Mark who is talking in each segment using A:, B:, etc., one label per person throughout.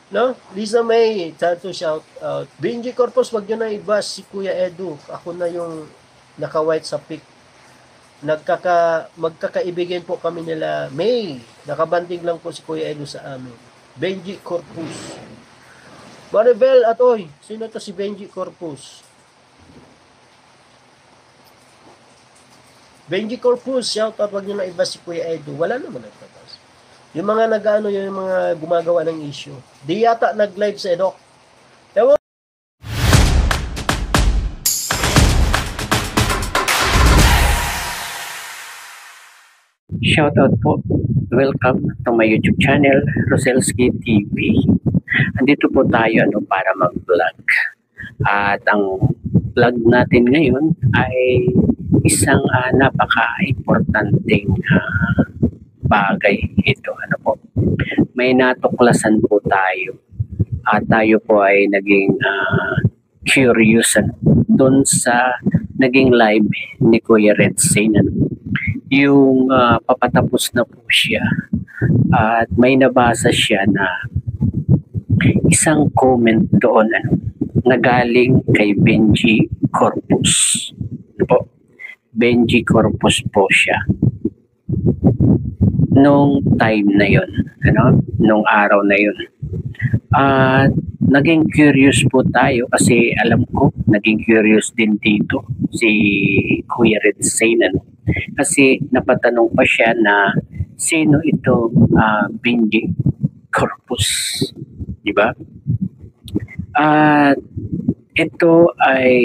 A: No? Lisa May, to shout out. Benji Corpus, wag nyo na ibas si Kuya Edu. Ako na yung naka-white sa pic. Magkakaibigan po kami nila May. Nakabanding lang po si Kuya Edu sa amin. Benji Corpus. Maribel Atoy, sino to si Benji Corpus? Benji Corpus, shout out, wag nyo na ibas si Kuya Edu. Wala naman nagtabas. Yung mga nag-ano, yung mga gumagawa ng issue. Di yata nag-live sa Edok. Ewan.
B: Shoutout po. Welcome to my YouTube channel, Roselski TV. Andito po tayo para mag-vlog. At ang vlog natin ngayon ay isang napaka-importanting bagay ito. May natuklasan po tayo. At tayo po ay naging curious doon sa naging live ni Kuya Red Zane. Yung papatapos na po siya at may nabasa siya na isang comment doon na galing kay Benji Corpus. Benji Corpus po siya. Nung time na yun, nung araw na yun. At naging curious po tayo kasi alam ko, naging curious din dito si Kuya Red Zane. Kasi napatanong pa siya na sino ito Benji Corpus, di ba? At ito ay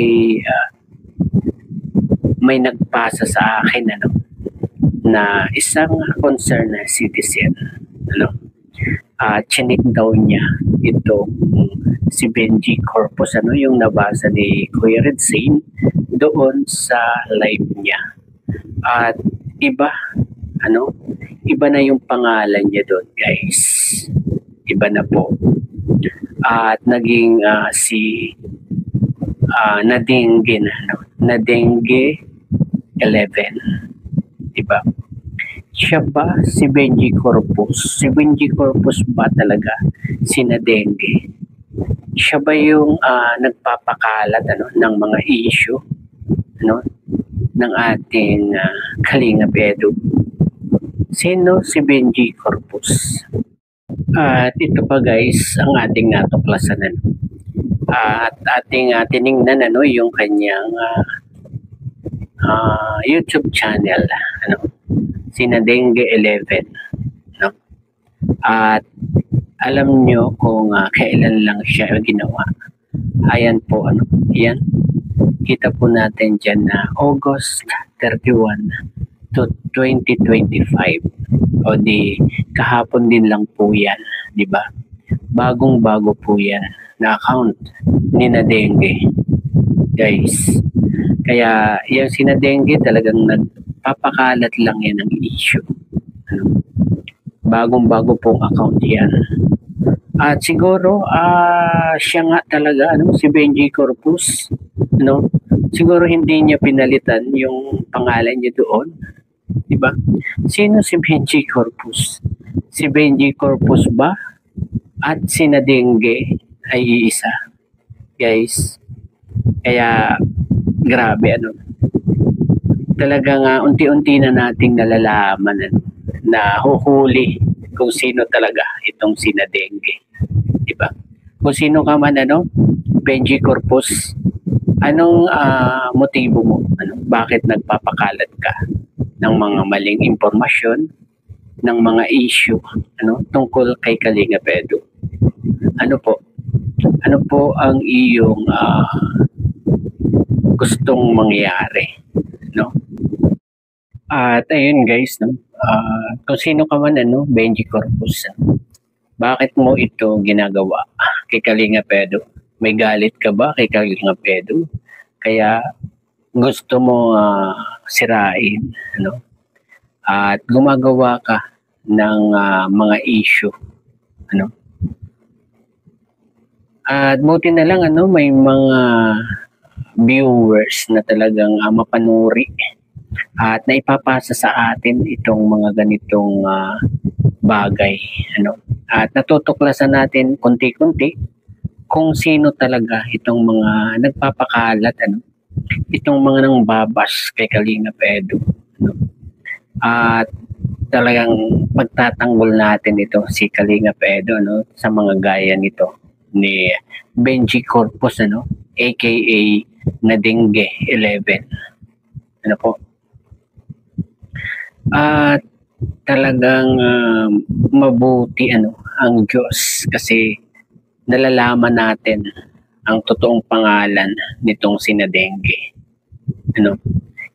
B: may nagpasa sa akin na isang concerned na citizen. Chinik daw niya ito si Benji Corpus, yung nabasa ni Kuya Red Zane doon sa live niya. At iba na yung pangalan niya doon, guys. Iba na po. At naging si Nadengge Nadengge 11. Diba? Siya ba si Benji Corpus? Si Benji Corpus ba talaga si Nadengge? Siya ba yung nagpapakalat ng mga issue ng ating Kalingap Edu? Sino si Benji Corpus? At ito pa, guys, ang ating natuklasan. At ating tiningnan yung kanyang YouTube channel, si Nadengge 11. At alam nyo kung kailan lang siya ginawa. Ayan po, yan. Kita po natin dyan na August 31 to 2025. O di, kahapon din lang po yan, di ba? Bagong-bago po yan na account ni Nadengge, guys. Kaya yung si Nadengge talagang nagpapakalat lang yan ng issue. Bagong-bago pong account yan. At siguro siya nga talaga si Benji Corpus, siguro hindi niya pinalitan yung pangalan niya doon, di ba? Sino si Benji Corpus? Si Benji Corpus ba at si Nadengge ay iisa, guys? Kaya grabe, talagang unti-unti na nating nalalaman na huhuli kung sino talaga itong si Nadengge, di ba? Kung sino ka man, Benji Corpus, anong motibo mo? Bakit nagpapakalat ka ng mga maling impormasyon, ng mga issue tungkol kay Kalingap Edu? Ano po ang iyong gustong mangyari, At ayun, guys, kung sino ka man, Benji Corpus, bakit mo ito ginagawa kay Kalingap Edu? May galit ka ba kay Kalingap Edu? Kaya gusto mo sirain, at gumagawa ka ng mga issue, At buti na lang, may mga viewers na talagang mapanuri at naipapasa sa atin itong mga ganitong bagay, At natutuklasan natin konti-konti kung sino talaga itong mga nagpapakalat, itong mga nang babas kay Kalingap Edu. At talagang pagtatanggol natin ito si Kalingap Edu sa mga gaya nito ni Benji Corpus aka Nadengge 11. Po? At talagang mabuti ang Diyos kasi nalalaman natin ang totoong pangalan nitong si Nadengge.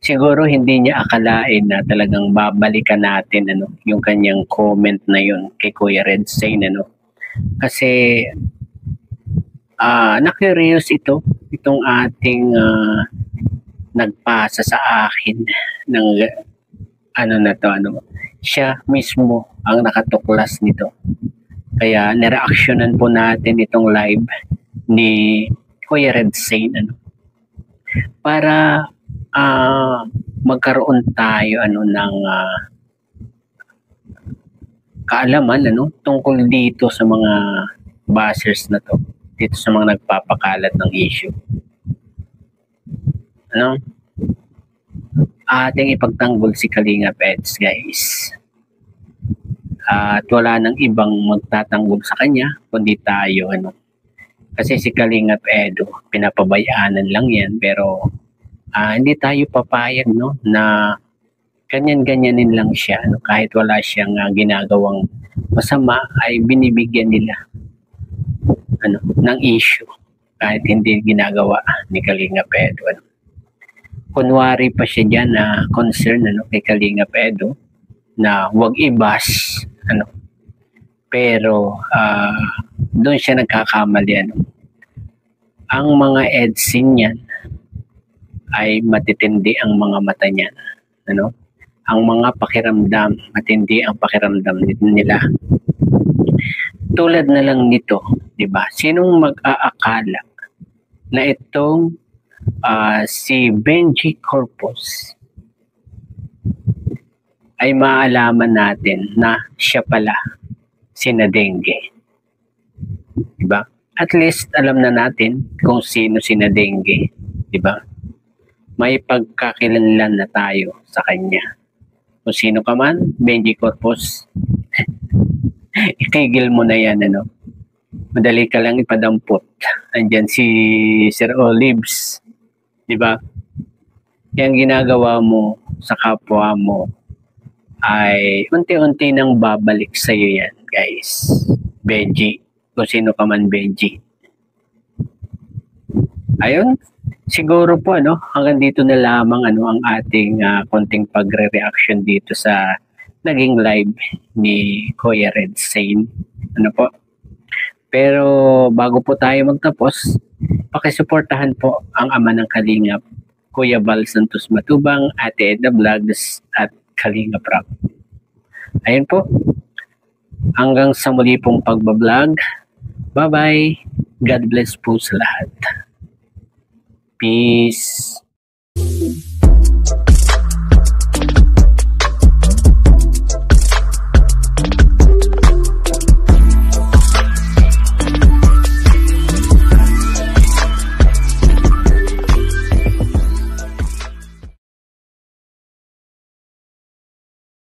B: Siguro hindi niya akalain na talagang babalikan natin yung kanyang comment na yun kay Kuya Red Zane kasi na-curious itong ating nagpasa sa akin ng siya mismo ang nakatuklas nito. Kaya nireaksyonan po natin itong live ni Kuya Red Zane para magkaroon tayo ng kaalaman tungkol dito sa mga bashers na to, dito sa mga nagpapakalat ng issue. Ating ipagtanggol si Kalingap Eds, guys. At wala nang ibang magtatanggol sa kanya kundi tayo kasi si Kalingap Edu pinapabayaanan lang yan, pero hindi tayo papayag na ganyan-ganyanin lang siya kahit wala siyang ginagawang masama ay binibigyan nila ng issue kahit hindi ginagawa ni Kalingap Edu. Kunwari pa siya dyan na concern kay Kalingap Edu na huwag i-bash pero doon siya nagkakamali. Ang mga edsin niyan ay matitindi ang mga mata niyan. Ang mga pakiramdam, matindi ang pakiramdam nila. Tulad na lang nito, di ba? Sinong mag-aakala na itong si Benji Corpus ay maalaman natin na siya pala si Nadengge. Diba? At least alam na natin kung sino si Nadengge. Diba? May pagkakilanlan na tayo sa kanya. Kung sino ka man, Benji Corpus, itigil mo na yan. Madali ka lang ipadampot. Andyan si Sir Olives. Diba? Yung ginagawa mo sa kapwa mo ay unti-unti nang babalik sa iyo yan, guys. Benji, kung sino ka man Benji. Ayun, siguro po hanggang dito na lamang ang ating konting pagre-reaction dito sa naging live ni Kuya Red Zane. Po? Pero bago po tayo magtapos, pakisuportahan po ang ama ng Kalingap, Kuya Val Santos Matubang, Ate Edna Vlogs at Kalingap Rap. Ayun po. Hanggang sa muli pong pagbablog. Bye-bye. God bless po sa lahat. Peace.